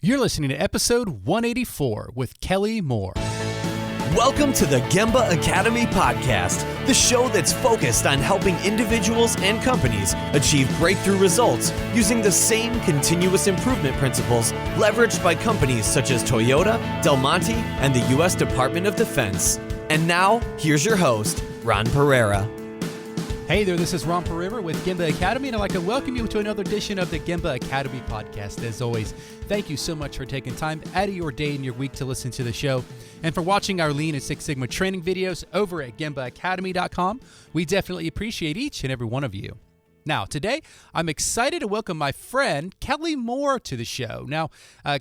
You're listening to episode 184 with Kelly Moore. Welcome to the Gemba Academy podcast, the show that's focused on helping individuals and companies achieve breakthrough results using the same continuous improvement principles leveraged by companies such as Toyota, Del Monte, and the U.S. Department of Defense. And now, here's your host, Ron Pereira. Hey there, this is Ron Pereira with Gemba Academy, and I'd like to welcome you to another edition of the Gemba Academy podcast. As always, thank you so much for taking time out of your day and your week to listen to the show, and for watching our Lean and Six Sigma training videos over at GembaAcademy.com. We definitely appreciate each and every one of you. Now, today, I'm excited to welcome my friend, Kelly Moore, to the show. Now,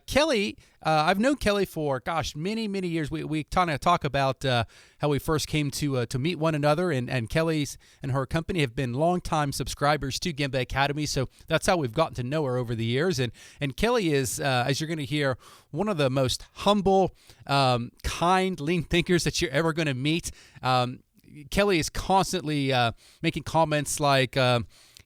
Kelly, I've known Kelly for, many, many years. We kind of talk about how we first came to meet one another, and Kelly's and her company have been longtime subscribers to Gemba Academy, so that's how we've gotten to know her over the years. And Kelly is, as you're going to hear, one of the most humble, kind, lean thinkers that you're ever going to meet. Kelly is constantly making comments like,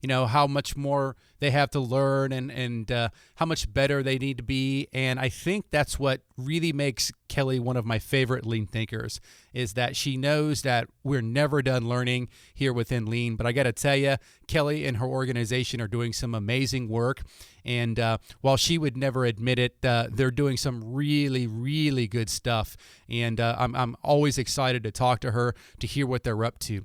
how much more they have to learn and how much better they need to be. And I think that's what really makes Kelly one of my favorite lean thinkers, is that she knows that we're never done learning here within Lean. But I got to tell you, Kelly and her organization are doing some amazing work. And while she would never admit it, they're doing some really, really good stuff. And I'm always excited to talk to her to hear what they're up to.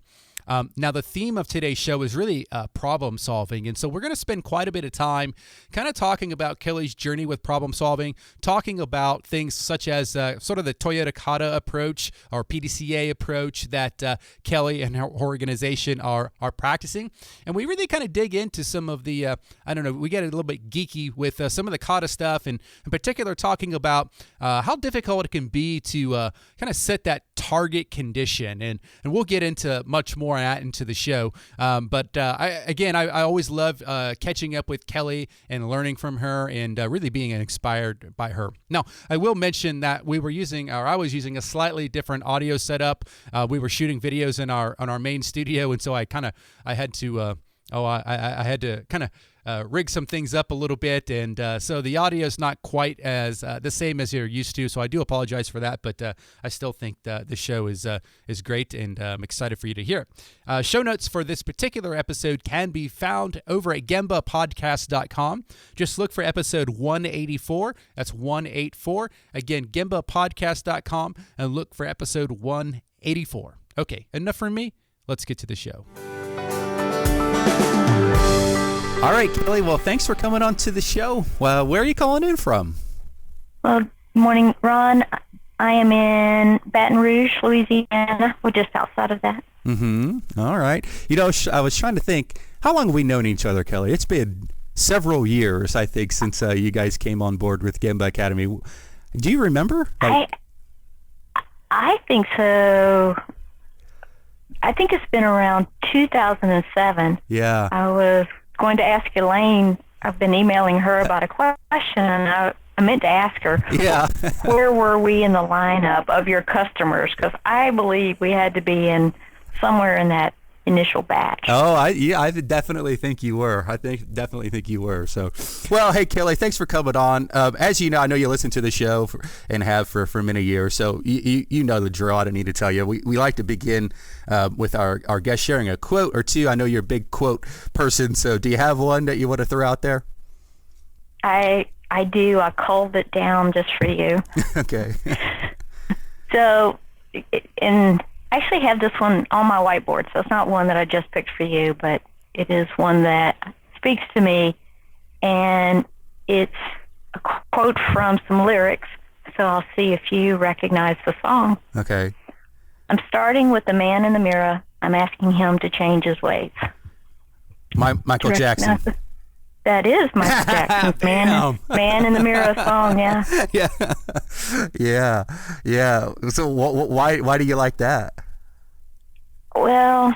Now, the theme of today's show is really problem solving. And so we're going to spend quite a bit of time kind of talking about Kelly's journey with problem solving, talking about things such as sort of the Toyota Kata approach or PDCA approach that Kelly and her organization are practicing. And we really kind of dig into some of the, we get a little bit geeky with some of the Kata stuff, and in particular talking about how difficult it can be to kind of set that target condition. And we'll get into much more into the show. But I always love catching up with Kelly and learning from her and really being inspired by her. Now, I will mention that I was using a slightly different audio setup. We were shooting videos in our main studio, and so I had to kind of rig some things up a little bit, and so the audio is not quite as the same as you're used to. So I do apologize for that, but I still think the show is great, and I'm excited for you to hear it. Show notes for this particular episode can be found over at GembaPodcast.com. Just look for episode 184. That's 184. Again, GembaPodcast.com, and look for episode 184. Okay, enough from me. Let's get to the show. All right, Kelly. Well, thanks for coming on to the show. Where are you calling in from? Well, good morning, Ron. I am in Baton Rouge, Louisiana. We're just outside of that. Mm-hmm. All right. I was trying to think, how long have we known each other, Kelly? It's been several years, I think, since you guys came on board with Gemba Academy. Do you remember? I think so. I think it's been around 2007. Yeah. I was going to ask Elaine. I've been emailing her about a question, and I meant to ask her. Yeah. Where were we in the lineup of your customers? Because I believe we had to be in somewhere in that initial batch. Oh, I definitely think you were. Definitely think you were. So, well, hey, Kelly, thanks for coming on. As you know, I know you listen to the show and have for many years. So you know the drill. I don't need to tell you. We like to begin with our guest sharing a quote or two. I know you're a big quote person. So do you have one that you want to throw out there? I do. I culled it down just for you. Okay. So, I actually have this one on my whiteboard, so it's not one that I just picked for you, but it is one that speaks to me, and it's a quote from some lyrics, so I'll see if you recognize the song. Okay. I'm starting with the man in the mirror. I'm asking him to change his ways. Michael Jackson. That is Michael Jackson's man in the Mirror song, yeah. Yeah. So why do you like that? Well,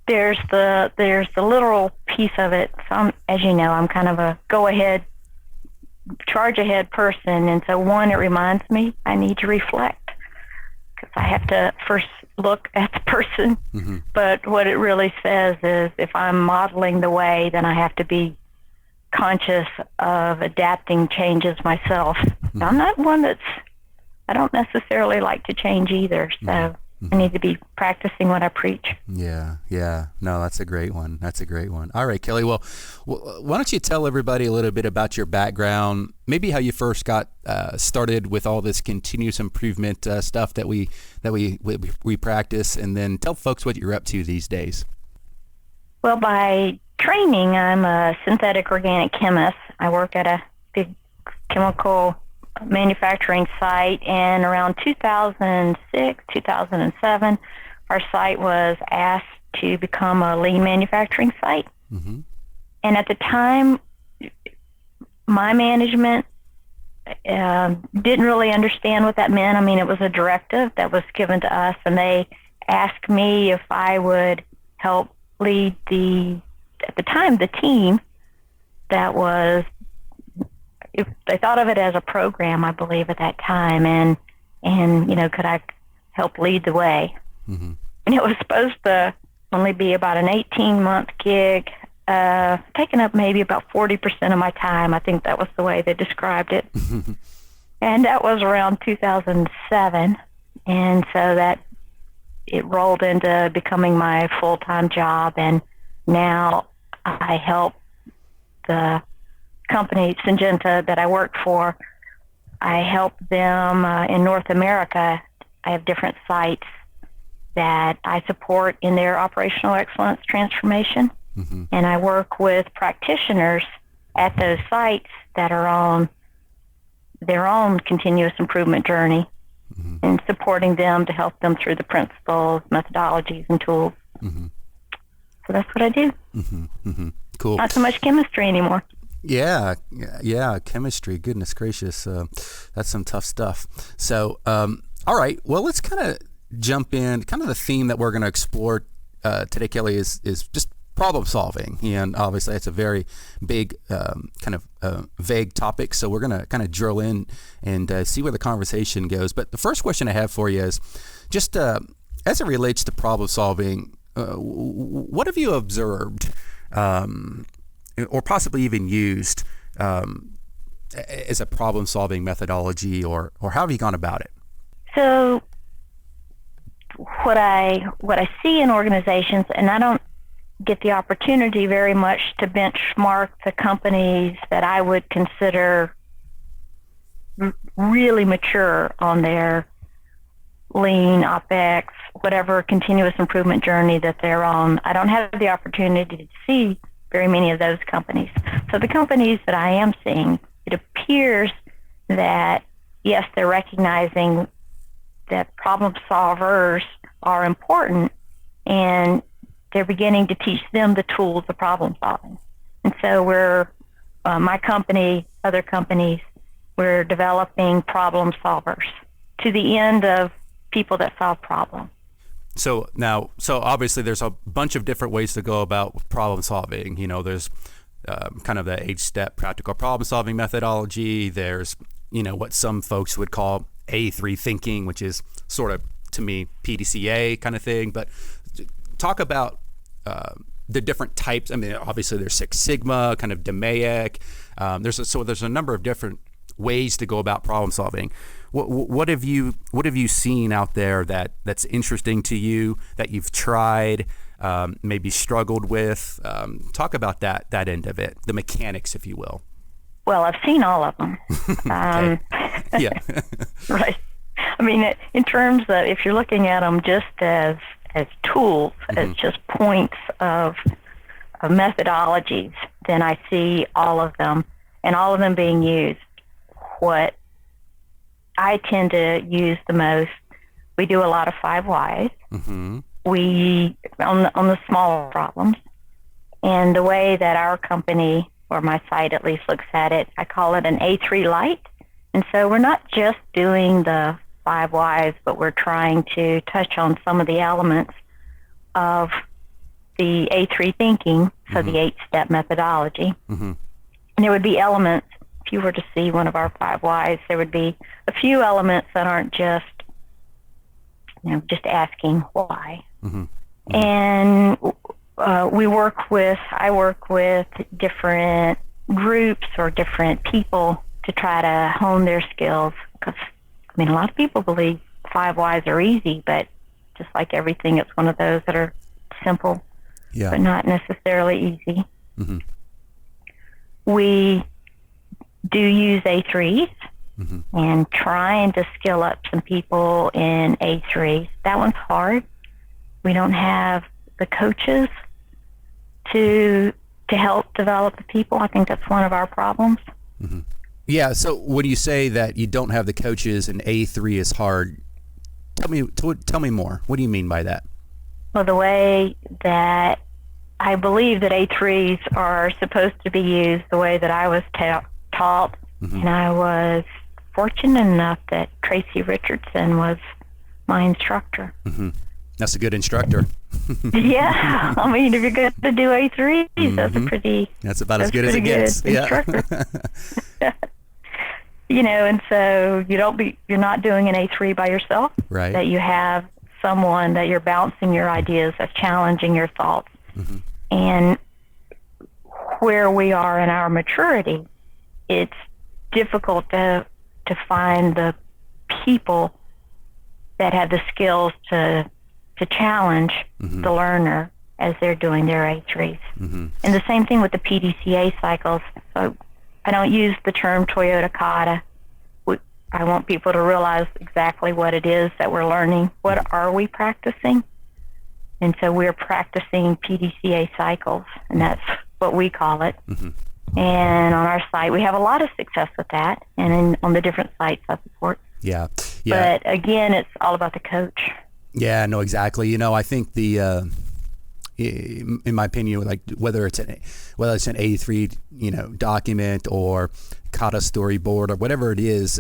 there's the literal piece of it. So as you know, I'm kind of a charge ahead person, and so it reminds me I need to reflect, because I have to first look at the person. Mm-hmm. But what it really says is, if I'm modeling the way, then I have to be conscious of adapting changes myself. I'm not one I don't necessarily like to change either, so I need to be practicing what I preach. Yeah. No, that's a great one. All right, Kelly. Well, why don't you tell everybody a little bit about your background, maybe how you first got started with all this continuous improvement stuff that we practice, and then tell folks what you're up to these days. Well, by training, I'm a synthetic organic chemist. I work at a big chemical manufacturing site, and around 2006, 2007, our site was asked to become a lean manufacturing site. Mm-hmm. And at the time, my management didn't really understand what that meant. I mean, it was a directive that was given to us, and they asked me if I would help lead at the time, the team that was, if they thought of it as a program, I believe, at that time, and could I help lead the way? Mm-hmm. And it was supposed to only be about an 18-month gig, taking up maybe about 40% of my time. I think that was the way they described it. And that was around 2007, and so that it rolled into becoming my full-time job, and now I help the company, Syngenta, that I work for. I help them in North America. I have different sites that I support in their operational excellence transformation. Mm-hmm. And I work with practitioners at those sites that are on their own continuous improvement journey, mm-hmm. and supporting them to help them through the principles, methodologies, and tools. Mm-hmm. So that's what I do. Mm-hmm. Mm-hmm. Cool. Not so much chemistry anymore. Yeah, chemistry. Goodness gracious, that's some tough stuff. So, all right. Well, let's kind of jump in. Kind of the theme that we're going to explore today, Kelly, is just problem solving, and obviously it's a very big, kind of vague topic. So we're going to kind of drill in and see where the conversation goes. But the first question I have for you is just as it relates to problem solving. What have you observed, or possibly even used, as a problem-solving methodology, or how have you gone about it? So, what I see in organizations, and I don't get the opportunity very much to benchmark the companies that I would consider really mature on their lean, OpEx, whatever continuous improvement journey that they're on. I don't have the opportunity to see very many of those companies. So the companies that I am seeing, it appears that, yes, they're recognizing that problem solvers are important, and they're beginning to teach them the tools of problem solving. And so we're, my company, other companies, we're developing problem solvers to the end of people that solve problems. So obviously there's a bunch of different ways to go about problem solving. There's kind of the 8-step practical problem solving methodology. There's, what some folks would call A3 thinking, which is sort of, to me, PDCA kind of thing. But talk about the different types. I mean, obviously there's Six Sigma, kind of DMAIC. There's a number of different ways to go about problem solving. What have you seen out there that's interesting to you, that you've tried, maybe struggled with? Talk about that end of it, the mechanics, if you will. Well, I've seen all of them. Yeah. Right. I mean, in terms of, if you're looking at them just as tools, mm-hmm. as just points of methodologies, then I see all of them, and all of them being used. What I tend to use the most, we do a lot of 5 whys. Mm-hmm. We on the smaller problems, and the way that our company, or my site at least, looks at it, I call it an A3 light. And so we're not just doing the 5 whys, but we're trying to touch on some of the elements of the A3 thinking, so mm-hmm. the 8-step methodology. Mm-hmm. And there would be elements. If you were to see one of our 5 whys, there would be a few elements that aren't just, just asking why. Mm-hmm. Mm-hmm. And I work with different groups or different people to try to hone their skills. Because, I mean, a lot of people believe 5 whys are easy, but just like everything, it's one of those that are simple, but not necessarily easy. Mm-hmm. We do use A3s and trying to skill up some people in A3s. That one's hard. We don't have the coaches to help develop the people. I think that's one of our problems. Mm-hmm. Yeah. So when you say that you don't have the coaches and A3 is hard, tell me more. What do you mean by that? Well, the way that I believe that A3s are supposed to be used, the way that I was taught, and I was fortunate enough that Tracy Richardson was my instructor. Mm-hmm. That's a good instructor. Yeah, I mean, if you're going to do A3s, that's about as good as it gets. Instructor. Yeah. And so you're not doing an A3 by yourself. Right. That you have someone that you're bouncing your ideas, of challenging your thoughts. Mm-hmm. And where we are in our maturity, it's difficult to find the people that have the skills to challenge the learner as they're doing their A3s. Mm-hmm. And the same thing with the PDCA cycles. So I don't use the term Toyota Kata. I want people to realize exactly what it is that we're learning. What are we practicing? And so we're practicing PDCA cycles, and that's what we call it. Mm-hmm. And on our site, we have a lot of success with that, and on the different sites I support. Yeah. But again, it's all about the coach. Yeah, no, exactly. I think in my opinion, like whether it's an A3, document or Kata storyboard or whatever it is,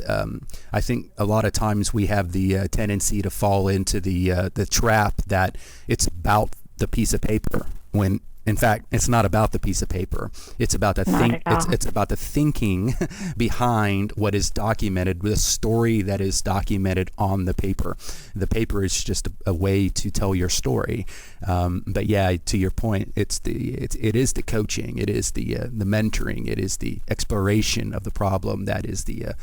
I think a lot of times we have the tendency to fall into the trap that it's about the piece of paper when in fact it's not about the piece of paper. It's about it's about the thinking behind what is documented, the story that is documented on the paper. The paper is just a way to tell your story. But yeah, to your point, it is the coaching, it is the mentoring, it is the exploration of the problem that is the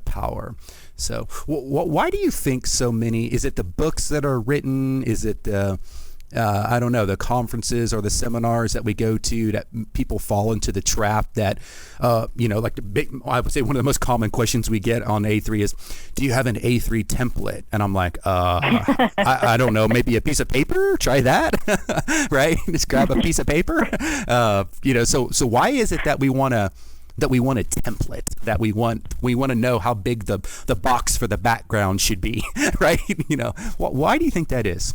power. So why do you think so many? Is it the books that are written? Is it I don't know, the conferences or the seminars that we go to that people fall into the trap that, like I would say one of the most common questions we get on A3 is, do you have an A3 template? And I'm like, I don't know, maybe a piece of paper, try that, right? Just grab a piece of paper. So why is it that we want a template, that we want to know how big the box for the background should be, right? Why do you think that is?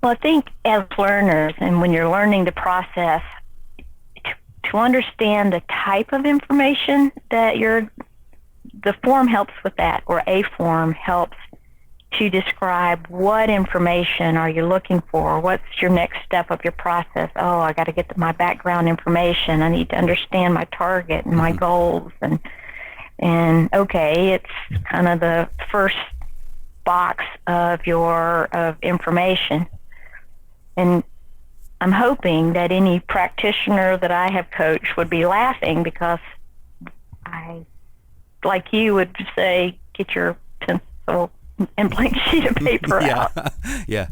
Well, I think as learners, and when you're learning the process, to understand the type of information that the form helps with that, or a form helps to describe what information are you looking for, what's your next step of your process. Oh, I got to get to my background information. I need to understand my target and my goals, and okay, it's kind of the first box of information. And I'm hoping that any practitioner that I have coached would be laughing, because I, like you, would say, get your pencil and blank sheet of paper out. Yeah.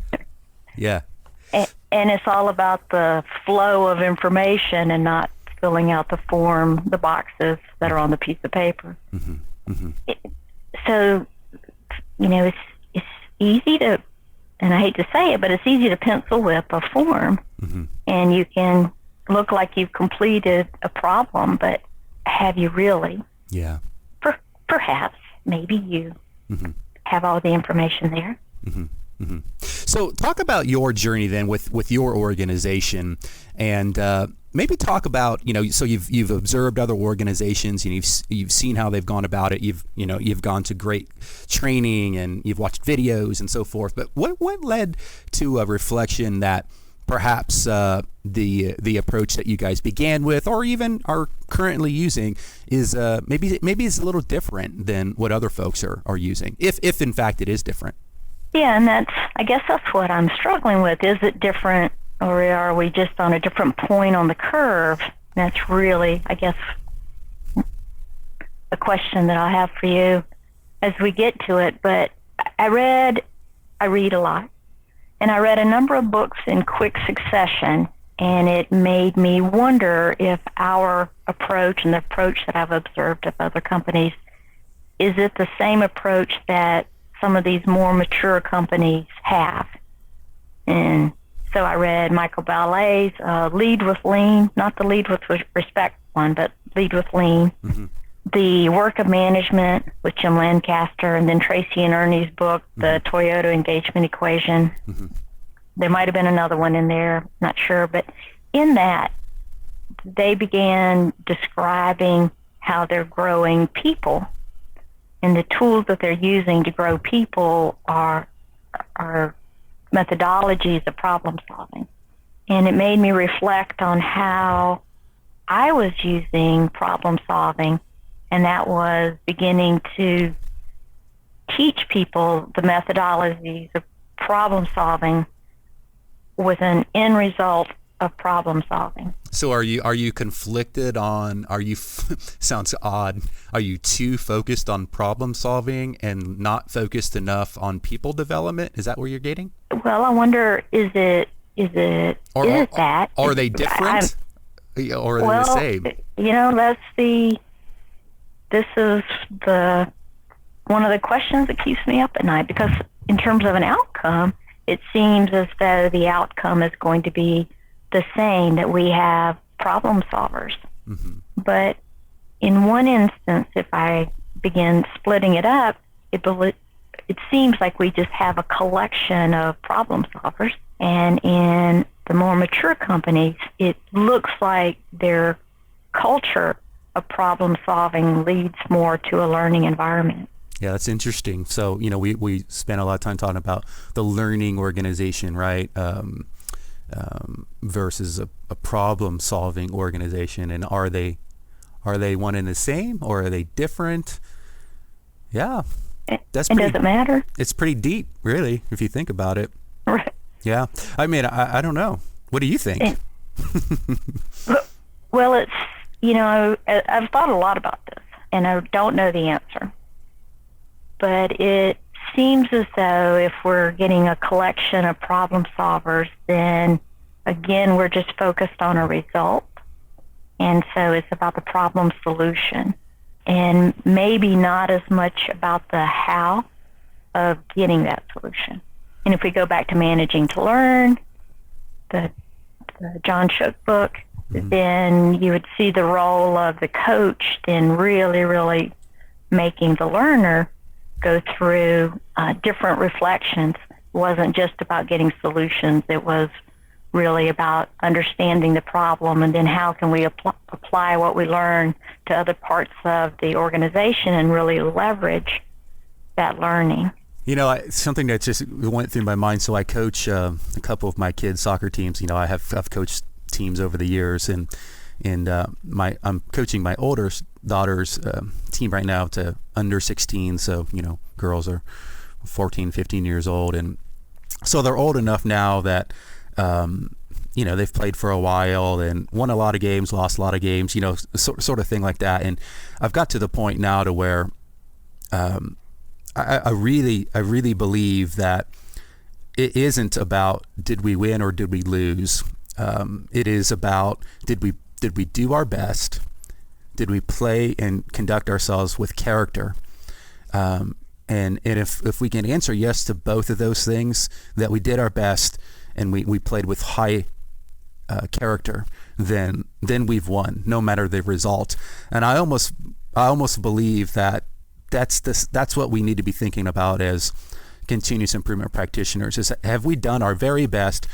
And it's all about the flow of information and not filling out the boxes that are on the piece of paper. Mm-hmm. Mm-hmm. So, it's easy to, and I hate to say it, but it's easy to pencil whip a form, and you can look like you've completed a problem, but have you really? Yeah. Perhaps, maybe you have all the information there. Mm-hmm. Mm-hmm. So talk about your journey then with your organization, and maybe talk about, so you've observed other organizations and you've seen how they've gone about it. You've gone to great training and you've watched videos and so forth. But what led to a reflection that perhaps the approach that you guys began with, or even are currently using, is maybe it's a little different than what other folks are using, if in fact it is different? Yeah, and I guess that's what I'm struggling with. Is it different, or are we just on a different point on the curve? That's really, I guess, a question that I'll have for you as we get to it. But I read a lot, and I read a number of books in quick succession, and it made me wonder if our approach and the approach that I've observed of other companies, is it the same approach that some of these more mature companies have? And so I read Michael Ballet's Lead with Lean, not the Lead with Respect one, but Lead with Lean. Mm-hmm. The Work of Management with Jim Lancaster, and then Tracy and Ernie's book, The Toyota Engagement Equation. Mm-hmm. There might have been another one in there, not sure. But in that, they began describing how they're growing people. And the tools that they're using to grow people are methodologies of problem solving. And it made me reflect on how I was using problem solving, and that was beginning to teach people the methodologies of problem solving with an end result of problem solving. So are you conflicted on, sounds odd, are you too focused on problem solving and not focused enough on people development? Is that where you're getting? Well, I wonder, is it that? Are they different? Or are they the same? This is one of the questions that keeps me up at night, because in terms of an outcome, it seems as though the outcome is going to be the same, that we have problem solvers. Mm-hmm. But in one instance, if I begin splitting it up, it seems like we just have a collection of problem solvers. And in the more mature companies, it looks like their culture of problem solving leads more to a learning environment. Yeah, that's interesting. So, we spent a lot of time talking about the learning organization, right? Versus a problem-solving organization, and are they one and the same, or are they different? Yeah, does it matter? It's pretty deep, really, if you think about it. Right. Yeah, I mean, I don't know. What do you think? Well, it's I've thought a lot about this, and I don't know the answer, but it seems as though if we're getting a collection of problem solvers, then again, we're just focused on a result. And so it's about the problem solution, and maybe not as much about the how of getting that solution. And if we go back to Managing to Learn, the John Shook book, then you would see the role of the coach in really, really making the learner go through different reflections. It wasn't just about getting solutions. It was really about understanding the problem, and then how can we apply what we learn to other parts of the organization and really leverage that learning. Something that just went through my mind. So I coach a couple of my kids' soccer teams. I've coached teams over the years, and I'm coaching my older daughter's team right now to under 16. So girls are 14, 15 years old, and so they're old enough now that they've played for a while and won a lot of games, lost a lot of games, sort of thing like that. And I've got to the point now to where I really believe that it isn't about did we win or did we lose. It is about did we do our best? Did we play and conduct ourselves with character? And if we can answer yes to both of those things, that we did our best and we played with high character, then we've won, no matter the result. And I almost believe that that's what we need to be thinking about as continuous improvement practitioners, is have we done our very best,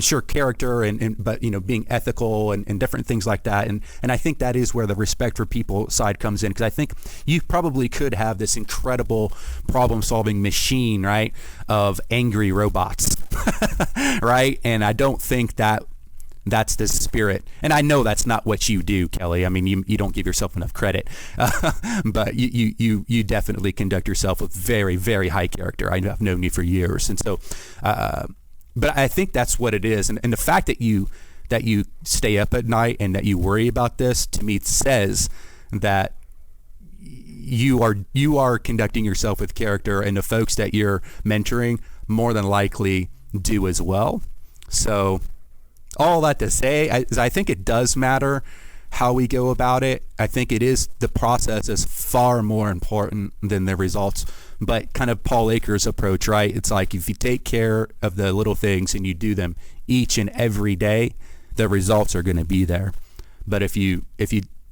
sure, character but being ethical and different things like that. And I think that is where the respect for people side comes in, because I think you probably could have this incredible problem solving machine, right, of angry robots, right? And I don't think that's the spirit. And I know that's not what you do, Kelly. I mean, you don't give yourself enough credit, but you definitely conduct yourself with very, very high character. I've known you for years. And so, but I think that's what it is. And the fact that you stay up at night and that you worry about this, to me, says that you are conducting yourself with character, and the folks that you're mentoring more than likely do as well. So all that to say, I think it does matter how we go about it. I think the process is far more important than the results. But kind of Paul Akers' approach, right? It's like if you take care of the little things and you do them each and every day, the results are going to be there. But if you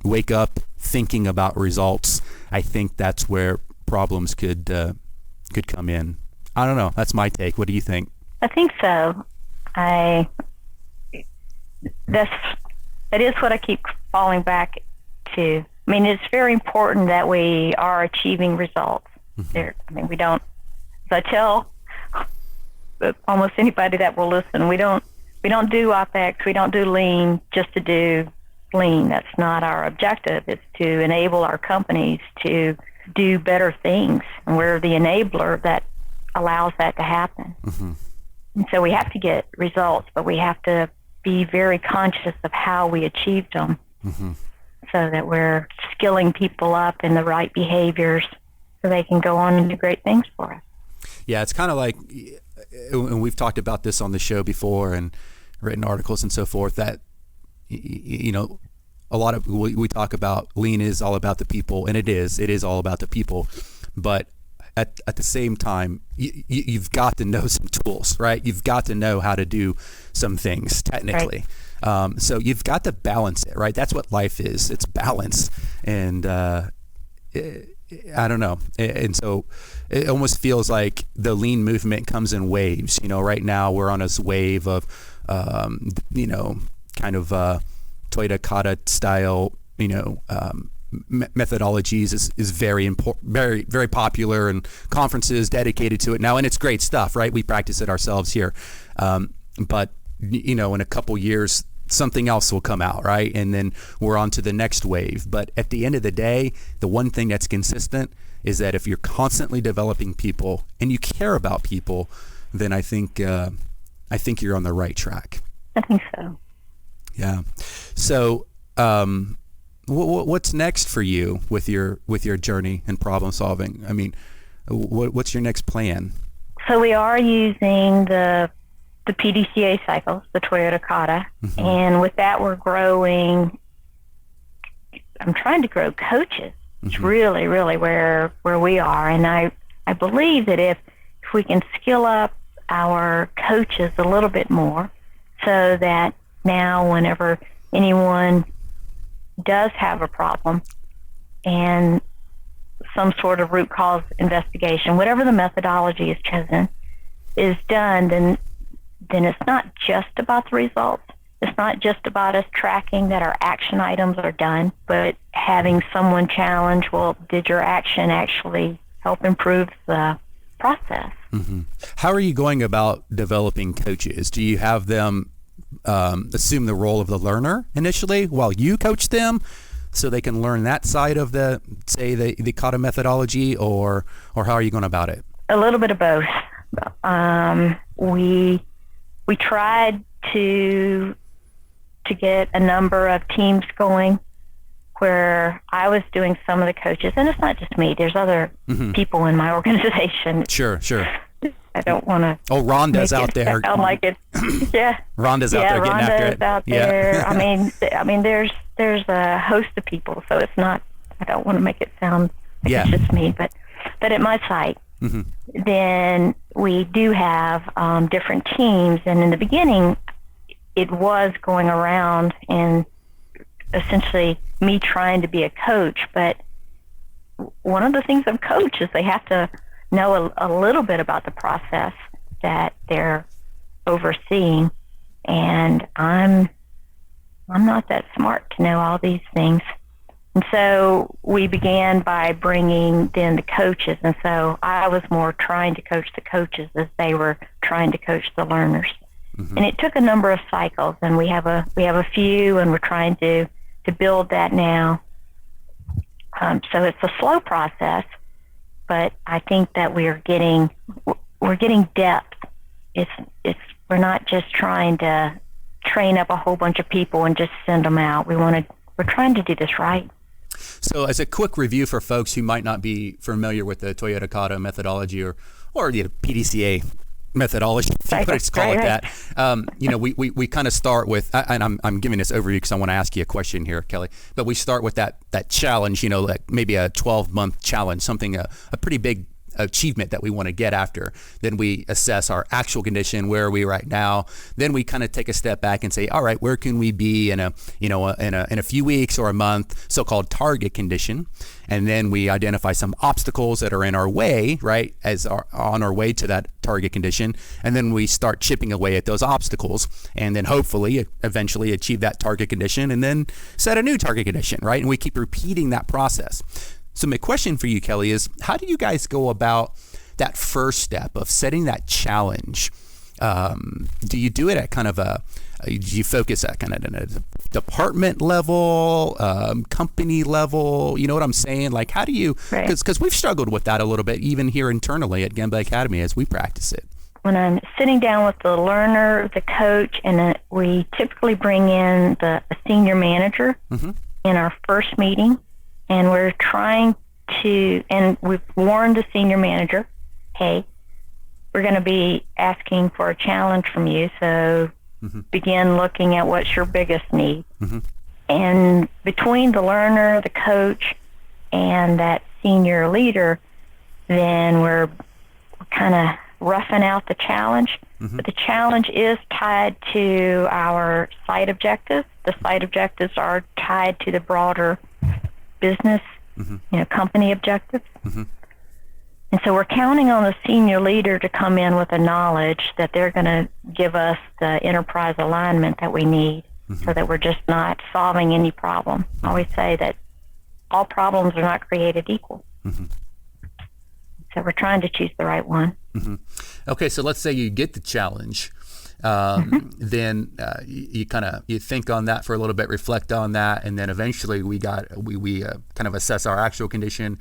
wake up thinking about results, I think that's where problems could come in. I don't know. That's my take. What do you think? I think so. That is what I keep falling back to. I mean, it's very important that we are achieving results. We don't, as I tell almost anybody that will listen, we don't do OpEx, we don't do lean just to do lean. That's not our objective. It's to enable our companies to do better things. And we're the enabler that allows that to happen. And so we have to get results, but we have to be very conscious of how we achieved them so that we're skilling people up in the right behaviors so they can go on and do great things for us. Yeah, it's kind of like, and we've talked about this on the show before and written articles and so forth, that, a lot of, we talk about lean is all about the people, and it is all about the people. But at the same time, you've got to know some tools, right? You've got to know how to do some things technically. Right. So you've got to balance it, right? That's what life is. It's balance. And I don't know. And so it almost feels like the lean movement comes in waves. Right now we're on this wave of, kind of Toyota Kata style, methodologies is very important, very, very popular, and conferences dedicated to it now. And it's great stuff, right? We practice it ourselves here. But, in a couple years, something else will come out, right? And then we're on to the next wave. But at the end of the day, the one thing that's consistent is that if you're constantly developing people and you care about people, then I think you're on the right track. I think so. Yeah. So, what's next for you with your journey and problem solving? I mean, what's your next plan? So we are using the PDCA cycles, the Toyota Kata, and with that we're growing. I'm trying to grow coaches. It's really, really where we are, and I believe that if we can skill up our coaches a little bit more, so that now whenever anyone does have a problem and some sort of root cause investigation, whatever the methodology is chosen, is done, then it's not just about the results. It's not just about us tracking that our action items are done, but having someone challenge, well, did your action actually help improve the process? How are you going about developing coaches? Do you have them assume the role of the learner initially while you coach them so they can learn that side of the Kata methodology, or how are you going about it? A little bit of both. We tried to get a number of teams going where I was doing some of the coaches, and it's not just me. There's other people in my organization. Sure. I don't want to. Oh, Rhonda's out there. Sound like it. Yeah. Rhonda's out there getting after it. Rhonda's out there. Yeah. I mean, there's a host of people, so it's not. I don't want to make it sound like it's just me, but at my site, then we do have different teams, and in the beginning, it was going around and essentially me trying to be a coach. But one of the things of coach is they have to know a little bit about the process that they're overseeing, and I'm not that smart to know all these things. And so we began by bringing in the coaches, and so I was more trying to coach the coaches as they were trying to coach the learners. And it took a number of cycles, and we have a few, and we're trying to build that now. So it's a slow process, but I think that we're getting depth. We're not just trying to train up a whole bunch of people and just send them out. We're trying to do this right. So as a quick review for folks who might not be familiar with the Toyota Kata methodology or PDCA methodology, if you want to call it that, we kind of start with, and I'm giving this overview because I want to ask you a question here, Kelly, but we start with that challenge, like maybe a 12-month challenge, something, a pretty big achievement that we want to get after. Then we assess our actual condition. Where are we right now? Then we kind of take a step back and say, all right, where can we be in a few weeks or a month, so-called target condition. And then we identify some obstacles that are in our way, right, on our way to that target condition. And then we start chipping away at those obstacles and then hopefully eventually achieve that target condition and then set a new target condition, right? And we keep repeating that process. So my question for you, Kelly, is how do you guys go about that first step of setting that challenge? Do you do it at kind of do you focus at kind of a department level, company level? You know what I'm saying? Like, how do you, because we've struggled with that a little bit, even here internally at Gemba Academy as we practice it. When I'm sitting down with the learner, the coach, and we typically bring in a senior manager in our first meeting. And we're trying to, and we've warned the senior manager, hey, we're going to be asking for a challenge from you, so begin looking at what's your biggest need. And between the learner, the coach, and that senior leader, then we're kind of roughing out the challenge. But the challenge is tied to our site objectives. The site objectives are tied to the broader business, company objectives. And so we're counting on the senior leader to come in with the knowledge that they're going to give us the enterprise alignment that we need so that we're just not solving any problem. I always say that all problems are not created equal. So we're trying to choose the right one. Okay, so let's say you get the challenge. Then you think on that for a little bit, reflect on that, and then eventually we kind of assess our actual condition.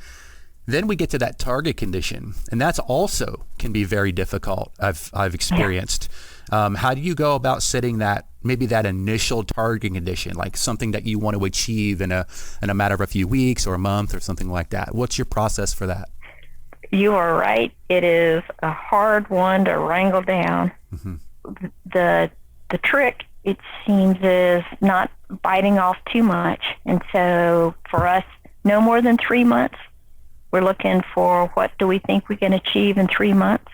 Then we get to that target condition, and that's also can be very difficult. I've experienced. How do you go about setting that initial target condition, like something that you want to achieve in a matter of a few weeks or a month or something like that? What's your process for that? You are right. It is a hard one to wrangle down. The trick, it seems, is not biting off too much. And so for us, no more than 3 months. We're looking for what do we think we can achieve in 3 months?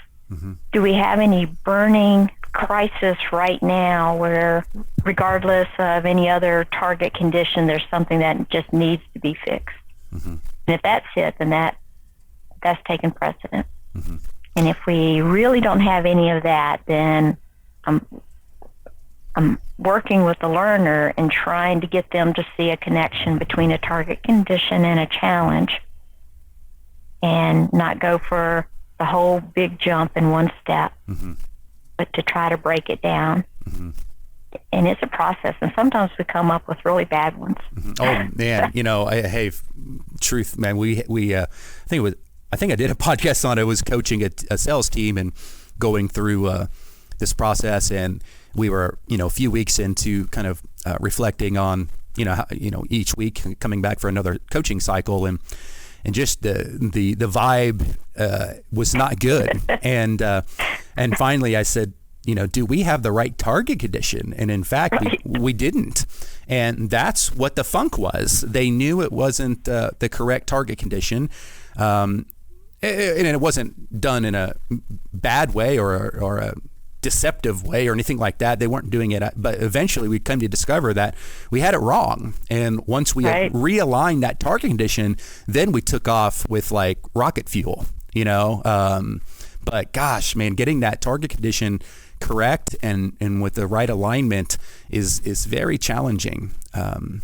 Do we have any burning crisis right now where, regardless of any other target condition, there's something that just needs to be fixed? And if that's it, then that's taken precedent. And if we really don't have any of that, then I'm working with the learner and trying to get them to see a connection between a target condition and a challenge and not go for the whole big jump in one step, but to try to break it down. And it's a process, and sometimes we come up with really bad ones. Oh man, hey, truth, man, we I think I did a podcast on it. Was coaching a sales team and going through this process, and we were a few weeks into kind of reflecting on each week coming back for another coaching cycle, and just the vibe was not good. And finally I said, do we have the right target condition? And in fact, we didn't. And that's what the funk was. They knew it wasn't the correct target condition. And it wasn't done in a bad way or a deceptive way or anything like that. They weren't doing it, but eventually we come to discover that we had it wrong. And once we realigned that target condition, then we took off with like rocket fuel, but gosh, man, getting that target condition correct and with the right alignment is very challenging.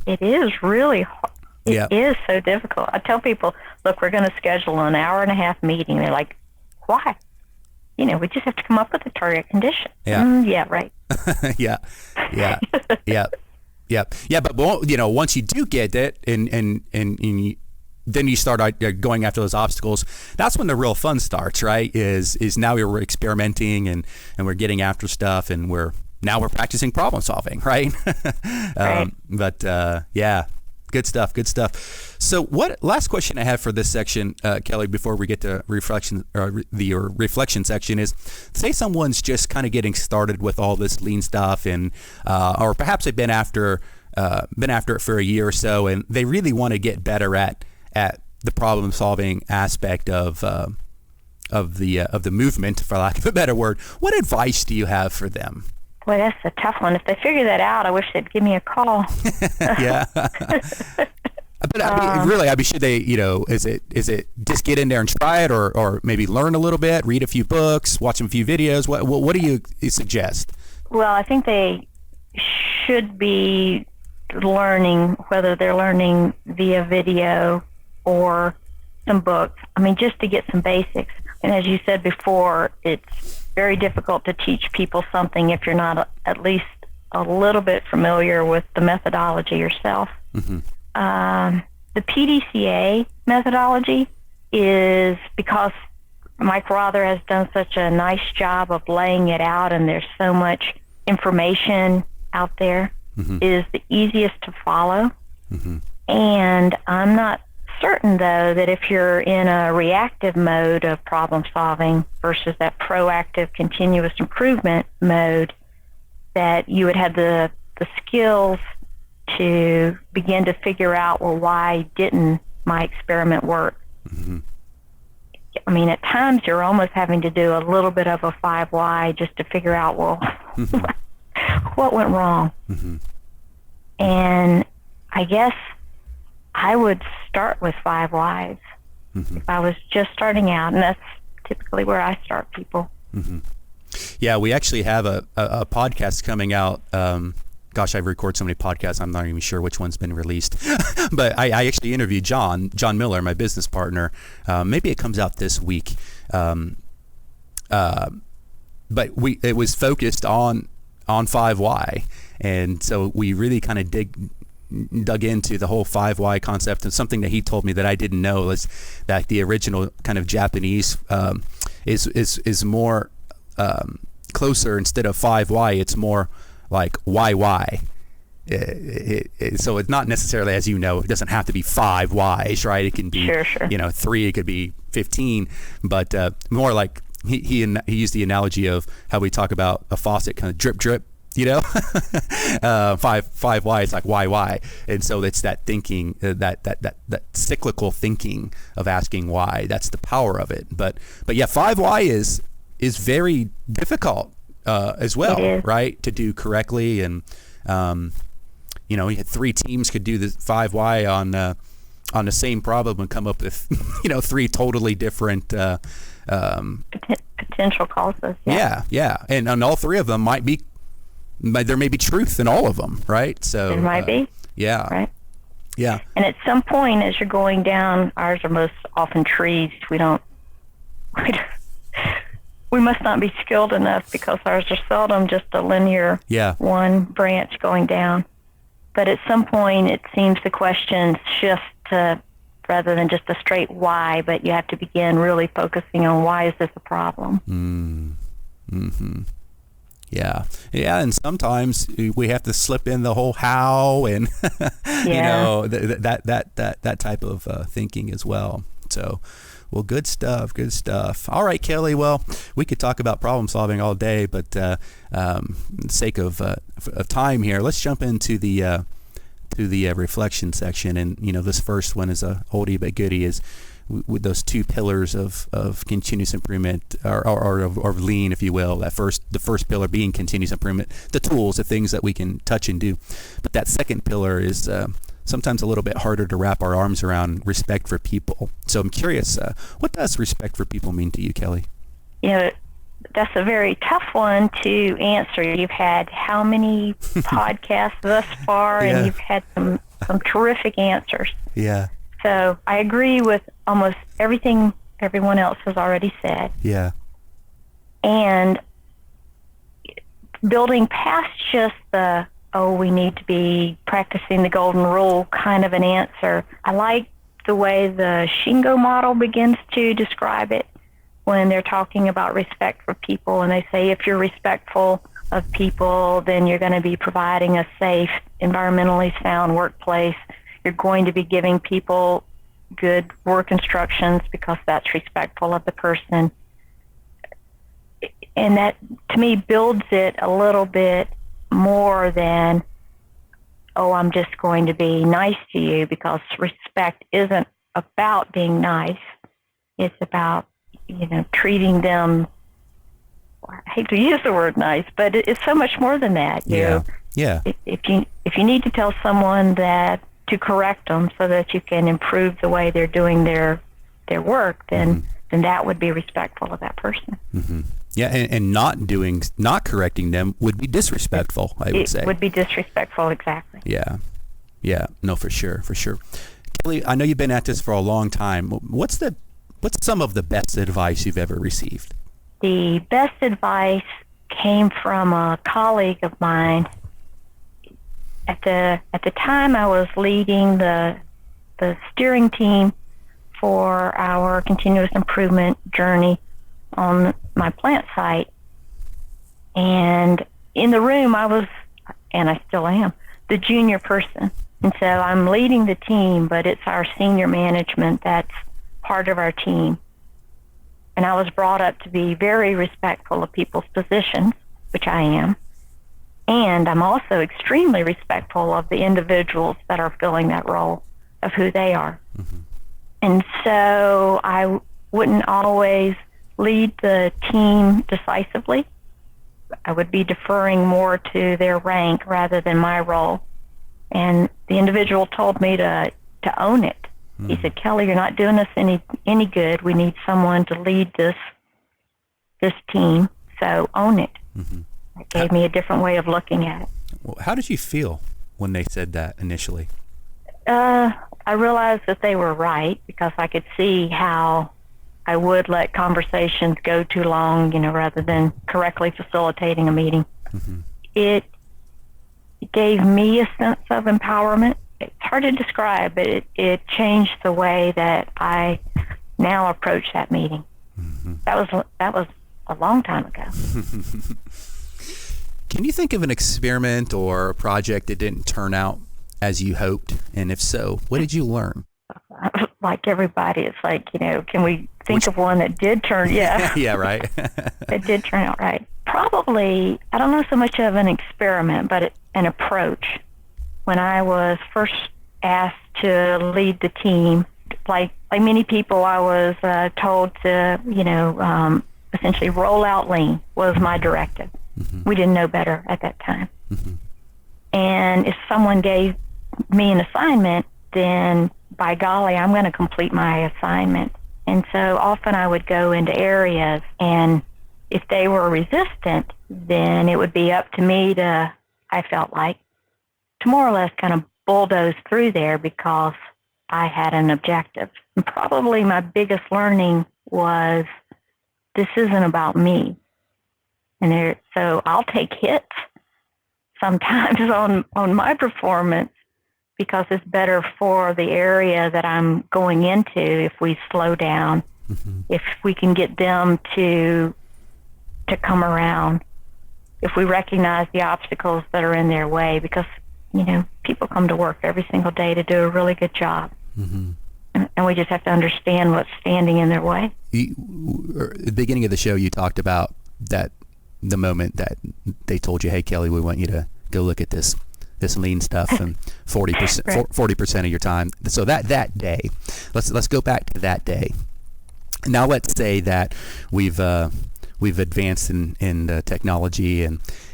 It is really hard. It is so difficult. I tell people, look, we're going to schedule an hour-and-a-half meeting. They're like, why? We just have to come up with a target condition. Yeah, right. Yeah. But once you do get it, and then you start going after those obstacles. That's when the real fun starts, right? Is now we're experimenting and we're getting after stuff, and we're practicing problem solving, right? Right. But Good stuff. Good stuff. So last question I have for this section, Kelly, before we get to reflection or your reflection section is, say someone's just kind of getting started with all this lean stuff and, or perhaps they've been after it for a year or so and they really want to get better at the problem solving aspect of the movement, for lack of a better word. What advice do you have for them? Boy, that's a tough one. If they figure that out, I wish they'd give me a call. Yeah. But should they, is it just get in there and try it, or maybe learn a little bit, read a few books, watch a few videos? What do you suggest? Well, I think they should be learning, whether they're learning via video or some books. I mean, just to get some basics. And as you said before, it's very difficult to teach people something if you're not at least a little bit familiar with the methodology yourself. Mm-hmm. The PDCA methodology is, because Mike Rother has done such a nice job of laying it out, and there's so much information out there, mm-hmm. is the easiest to follow. Mm-hmm. And I'm not certain, though, that if you're in a reactive mode of problem solving versus that proactive continuous improvement mode, that you would have the skills to begin to figure out, well, why didn't my experiment work? Mm-hmm. I mean, at times you're almost having to do a little bit of a 5 why just to figure out, well, mm-hmm. what went wrong? Mm-hmm. And I guess I would start with 5 whys mm-hmm. if I was just starting out, and that's typically where I start people. Mm-hmm. Yeah, we actually have a podcast coming out. Gosh, I record so many podcasts, I'm not even sure which one's been released. But I actually interviewed John Miller, my business partner. Maybe it comes out this week. But it was focused on 5 why, and so we really kind of dug into the whole 5 why concept. And something that he told me that I didn't know was that the original kind of Japanese is more closer. Instead of 5 why, it's more like why. So it's not necessarily, as you know, it doesn't have to be 5 whys, right? It can be sure. 3, it could be 15, but more like he used the analogy of how we talk about a faucet kind of drip. 5 why, it's like why, and so it's that thinking, that cyclical thinking of asking why. That's the power of it. But yeah, 5 why is very difficult as well, right, to do correctly. And you had 3 teams could do the 5 why on the same problem and come up with 3 totally different potential causes. Yeah, and all 3 of them there may be truth in all of them, right? So there might be. Yeah. Right. Yeah. And at some point, as you're going down, ours are most often trees. We must not be skilled enough, because ours are seldom just a linear one branch going down. But at some point, it seems the questions shift to, rather than just a straight why, but you have to begin really focusing on, why is this a problem? Mm-hmm. Yeah, and sometimes we have to slip in the whole how and that type of thinking as well. So, well, good stuff. All right, Kelly. Well, we could talk about problem solving all day, but for the sake of time here, let's jump into the reflection section. And this first one is a oldie but goodie, is with those 2 pillars of continuous improvement or lean, if you will. The first pillar being continuous improvement, the tools, the things that we can touch and do. But that second pillar is sometimes a little bit harder to wrap our arms around: respect for people. So I'm curious, what does respect for people mean to you, Kelly? That's a very tough one to answer. You've had how many podcasts thus far, and you've had some terrific answers. Yeah. So I agree with almost everything everyone else has already said. Yeah. And building past just the, we need to be practicing the golden rule kind of an answer, I like the way the Shingo model begins to describe it when they're talking about respect for people. And they say, if you're respectful of people, then you're going to be providing a safe, environmentally sound workplace. You're going to be giving people good work instructions because that's respectful of the person. And that, to me, builds it a little bit more than, oh, I'm just going to be nice to you, because respect isn't about being nice. It's about, treating them. I hate to use the word nice, but it's so much more than that. Yeah. If you need to tell someone that, to correct them so that you can improve the way they're doing their work, then that would be respectful of that person. Mm-hmm. Yeah, and not correcting them would be disrespectful, I would say. It would be disrespectful, exactly. Yeah, no, for sure. Kelly, I know you've been at this for a long time. What's some of the best advice you've ever received? The best advice came from a colleague of mine. At the time, I was leading the steering team for our continuous improvement journey on my plant site. And in the room, I was, and I still am, the junior person. And so I'm leading the team, but it's our senior management that's part of our team. And I was brought up to be very respectful of people's positions, which I am. And I'm also extremely respectful of the individuals that are filling that role of who they are. Mm-hmm. And so I wouldn't always lead the team decisively. I would be deferring more to their rank rather than my role. And the individual told me to own it. Mm-hmm. He said, Kelly, you're not doing us any good. We need someone to lead this team, so own it. Mm-hmm. It gave me a different way of looking at it. Well, how did you feel when they said that initially? I realized that they were right, because I could see how I would let conversations go too long, rather than correctly facilitating a meeting. Mm-hmm. It gave me a sense of empowerment. It's hard to describe, but it changed the way that I now approach that meeting. Mm-hmm. That was a long time ago. Can you think of an experiment or a project that didn't turn out as you hoped? And if so, what did you learn? Like everybody, it's like, can we think of one that did turn, yeah, right. It did turn out right. Probably, I don't know so much of an experiment, but an approach. When I was first asked to lead the team, like many people, I was told to, essentially roll out lean was my directive. Mm-hmm. We didn't know better at that time. Mm-hmm. And if someone gave me an assignment, then by golly, I'm going to complete my assignment. And so often I would go into areas, and if they were resistant, then it would be up to me I felt like, to more or less kind of bulldoze through there, because I had an objective. And probably my biggest learning was, this isn't about me. And so I'll take hits sometimes on my performance, because it's better for the area that I'm going into if we slow down, mm-hmm. if we can get them to come around, if we recognize the obstacles that are in their way, because, people come to work every single day to do a really good job. Mm-hmm. And we just have to understand what's standing in their way. At the beginning of the show, you talked about the moment that they told you, hey, Kelly, we want you to go look at this lean stuff, and 40% of your time. So that day, let's go back to that day. Now let's say that we've advanced in technology,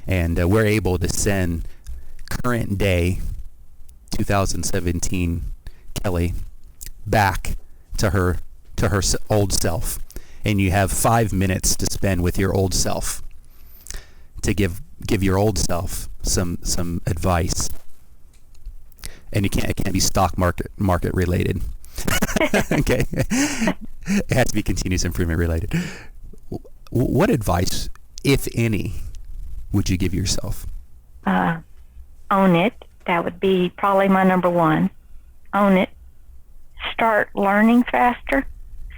and we're able to send current day 2017 Kelly back to her old self, and you have 5 minutes to spend with your old self to give your old self some advice, and it can't be stock market related. Okay, it has to be continuous improvement related. What advice, if any, would you give yourself? Own it. That would be probably my number one. Own it. Start learning faster.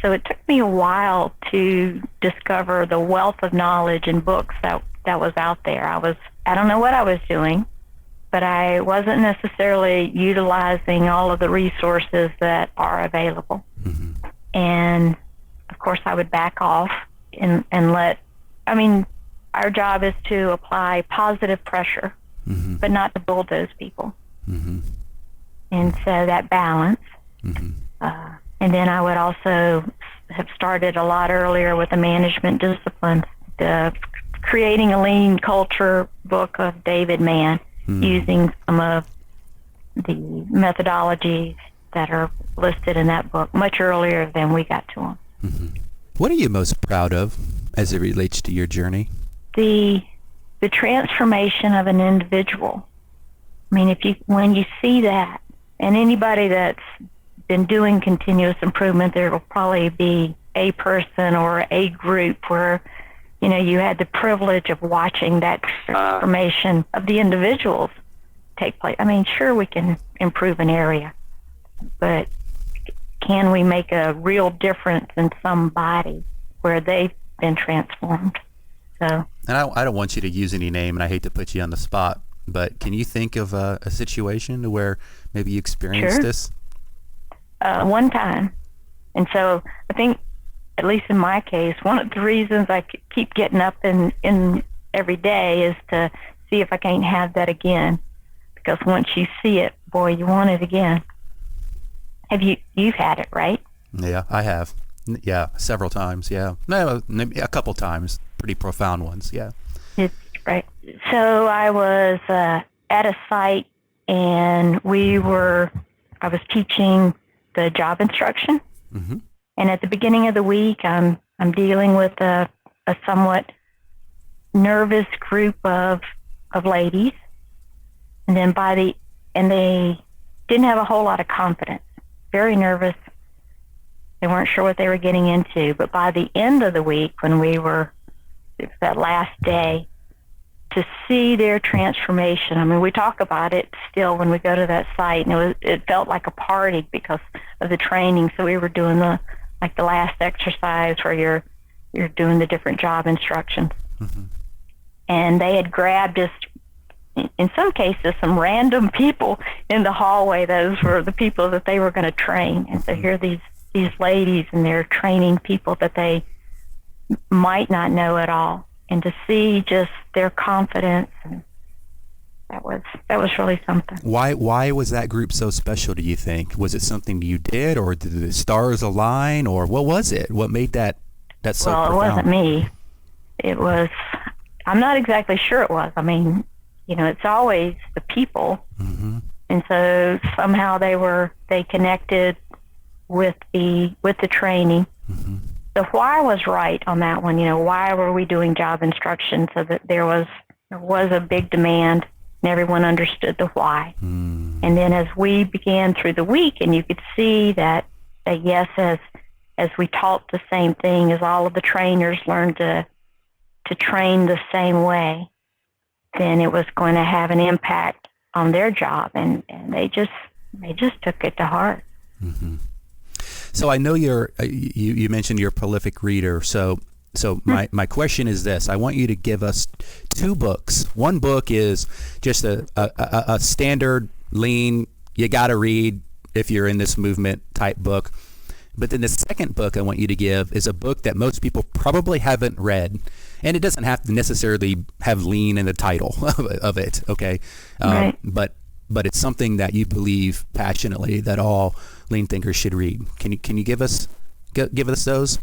So it took me a while to discover the wealth of knowledge and books that was out there. I don't know what I was doing, but I wasn't necessarily utilizing all of the resources that are available. Mm-hmm. And of course I would back off and our job is to apply positive pressure, mm-hmm. but not to bulldoze people. Mm-hmm. And so that balance. Mm-hmm. And then I would also have started a lot earlier with the management disciplines, the Creating a Lean Culture book of David Mann, mm-hmm. using some of the methodologies that are listed in that book much earlier than we got to them. Mm-hmm. What are you most proud of as it relates to your journey? The transformation of an individual. I mean, when you see that, and anybody that's been doing continuous improvement, there will probably be a person or a group where, you had the privilege of watching that transformation of the individuals take place. I mean, sure, we can improve an area, but can we make a real difference in somebody where they've been transformed? So. And I don't want you to use any name, and I hate to put you on the spot, but can you think of a situation where maybe you experienced Sure. this? One time. And so I think, at least in my case, one of the reasons I keep getting up in every day is to see if I can't have that again. Because once you see it, boy, you want it again. You've had it, right? Yeah, I have. Yeah, several times, yeah. No, maybe a couple times. Pretty profound ones, yeah. It's right. So I was at a site, and I was teaching the job instruction. Mm-hmm. And at the beginning of the week, I'm dealing with a somewhat nervous group of ladies. And then they didn't have a whole lot of confidence. Very nervous. They weren't sure what they were getting into. But by the end of the week, when it was that last day, to see their transformation. I mean, we talk about it still when we go to that site, and it felt like a party because of the training. So we were doing the last exercise where you're doing the different job instructions. Mm-hmm. And they had grabbed us, in some cases, some random people in the hallway. Those were the people that they were going to train. And so here are these ladies, and they're training people that they might not know at all. And to see just their confidence, and that was really something. Why was that group so special, do you think? Was it something you did, or did the stars align, or what was it? What made that so profound? Well, it wasn't me. It was, I'm not exactly sure it was. I mean, it's always the people. Mm-hmm. And so somehow they connected with the training. Mm-hmm. The why was right on that one. Why were we doing job instruction? So that there was a big demand, and everyone understood the why. Mm. And then as we began through the week, and you could see that yes, as we taught the same thing, as all of the trainers learned to train the same way, then it was going to have an impact on their job, and they just took it to heart. Mm-hmm. So I know you mentioned you're a prolific reader. So my question is this: I want you to give us two books. One book is just a standard lean, you got to read if you're in this movement type book. But then the second book I want you to give is a book that most people probably haven't read, and it doesn't have to necessarily have lean in the title of it. Okay, right. But it's something that you believe passionately that all lean thinkers should read. Can you give us those?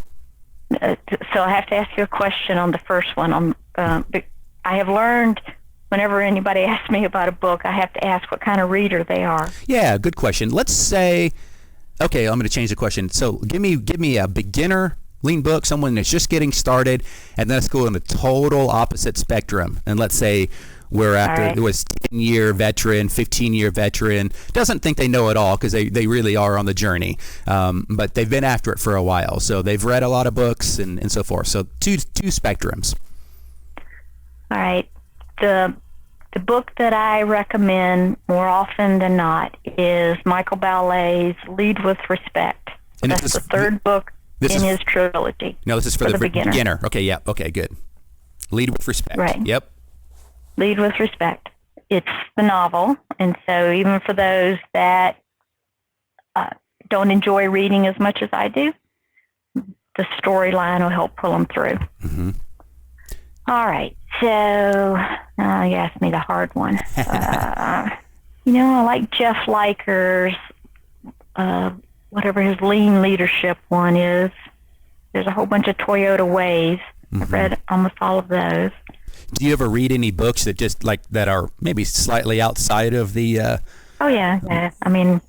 So I have to ask you a question on the first one. I have learned whenever anybody asks me about a book, I have to ask what kind of reader they are. Yeah, good question. Let's say, okay, I'm going to change the question. So give me a beginner lean book, someone that's just getting started, and let's go in the total opposite spectrum. And let's say we're after it was 10-year veteran, 15-year veteran, doesn't think they know it all because they really are on the journey, but they've been after it for a while, so they've read a lot of books and so forth. So two spectrums. All right. The book that I recommend more often than not is Michael Ballet's Lead with Respect. And that's the third book in his trilogy. No, this is for the beginner. Okay, yeah, okay, good. Lead with Respect. Right. Yep. Lead with Respect. it's the novel. And so even for those that don't enjoy reading as much as I do, the storyline will help pull them through. Mm-hmm. All right. So you asked me the hard one. I like Jeff Liker's, whatever his lean leadership one is. There's a whole bunch of Toyota ways. Mm-hmm. I've read almost all of those. Do you ever read any books that just that are maybe slightly outside of the? Oh yeah. I mean,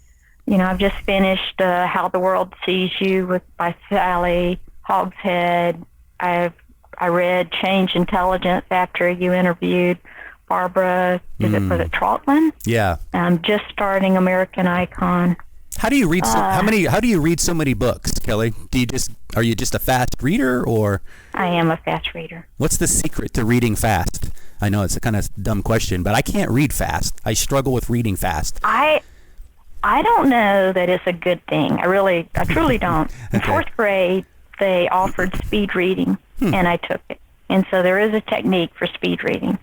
I've just finished How the World Sees You by Sally Hogshead. I read Change Intelligence after you interviewed Barbara. Was it Trotman? Yeah. I'm just starting American Icon. How do you read? How do you read so many books, Kelly? Are you just a fast reader, or? I am a fast reader. What's the secret to reading fast? I know it's a kind of dumb question, but I can't read fast. I struggle with reading fast. I don't know that it's a good thing. I truly don't. In fourth grade, they offered speed reading, and I took it. And so there is a technique for speed reading.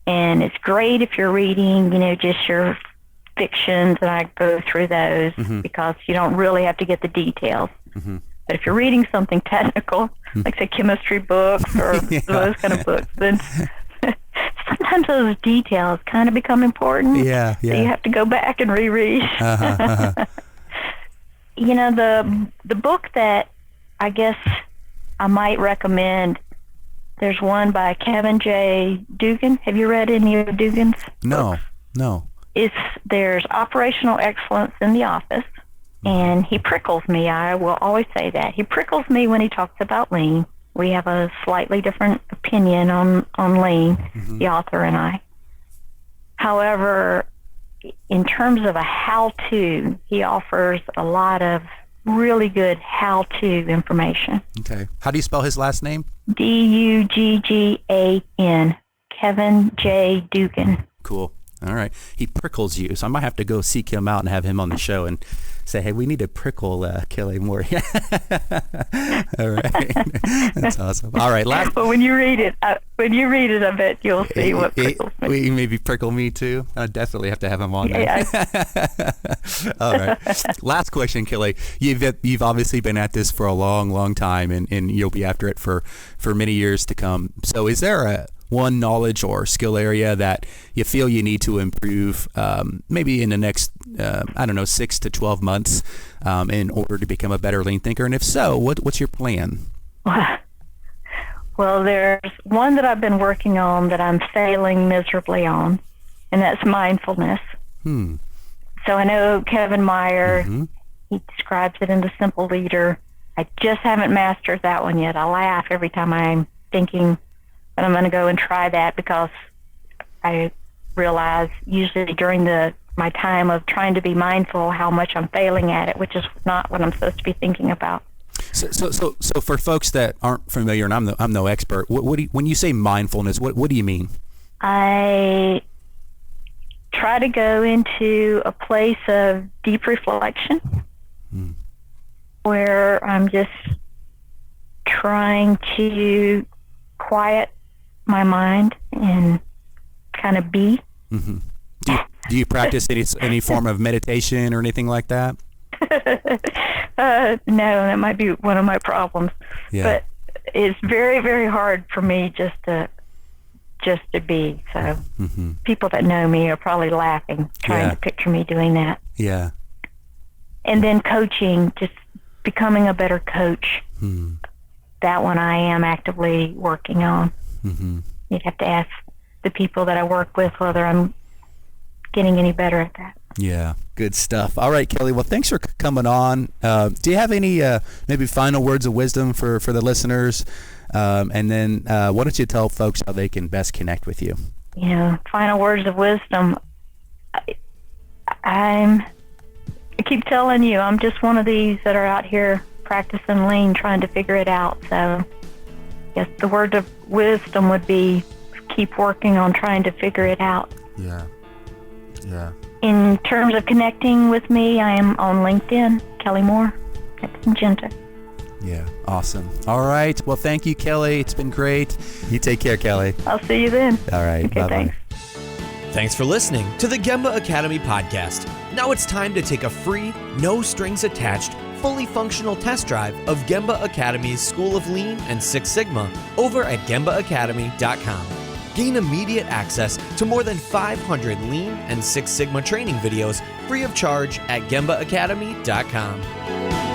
And it's great if you're reading, just your fictions, and I go through those because you don't really have to get the details. Mm-hmm. But if you're reading something technical, like say chemistry books or those kind of books, then sometimes those details kind of become important. Yeah. So you have to go back and reread. The book that I guess I might recommend, there's one by Kevin J. Dugan. Have you read any of Dugan's books? No. There's Operational Excellence in the Office, and he prickles me. I will always say that. He prickles me when he talks about lean. We have a slightly different opinion on lean, the author and I. However, in terms of a how-to, he offers a lot of really good how-to information. Okay. How do you spell his last name? Duggan. Kevin J. Dugan. Cool. All right. He prickles you, so I might have to go seek him out and have him on the show and say, hey, we need to prickle Kelly more. All right. That's awesome. All right. But when you read it, I bet you'll see what prickles me. Will you maybe prickle me too? I definitely have to have him on there. All right. Last question, Kelly. You've obviously been at this for a long, long time, and you'll be after it for many years to come. So is there one knowledge or skill area that you feel you need to improve maybe in the next, 6 to 12 months in order to become a better lean thinker? And if so, what's your plan? Well, there's one that I've been working on that I'm failing miserably on, and that's mindfulness. So I know Kevin Meyer, he describes it in The Simple Leader. I just haven't mastered that one yet. I laugh every time I'm thinking that I'm going to go and try that, because I realize usually during my time of trying to be mindful how much I'm failing at it, which is not what I'm supposed to be thinking about. So for folks that aren't familiar, and I'm no expert, when you say mindfulness, what do you mean? I try to go into a place of deep reflection where I'm just trying to quiet my mind and kind of be. Do you practice any form of meditation or anything like that? No, that might be one of my problems. Yeah. But it's very, very hard for me just to be. So people that know me are probably laughing, trying to picture me doing that. Yeah. And then coaching, just becoming a better coach. That one I am actively working on. You'd have to ask the people that I work with whether I'm getting any better at that. Yeah, good stuff. All right, Kelly. Well, thanks for coming on. Do you have any maybe final words of wisdom for the listeners? And then why don't you tell folks how they can best connect with you? Final words of wisdom. I keep telling you, I'm just one of these that are out here practicing lean, trying to figure it out. So, yes, the word of wisdom would be keep working on trying to figure it out. Yeah. In terms of connecting with me, I am on LinkedIn, Kelly Moore at Syngenta. Yeah, awesome. All right. Well, thank you, Kelly. It's been great. You take care, Kelly. I'll see you then. All right. Okay, bye-bye. Thanks. Thanks for listening to the Gemba Academy podcast. Now it's time to take a free, no strings attached, fully functional test drive of Gemba Academy's School of Lean and Six Sigma over at GembaAcademy.com. Gain immediate access to more than 500 Lean and Six Sigma training videos free of charge at GembaAcademy.com.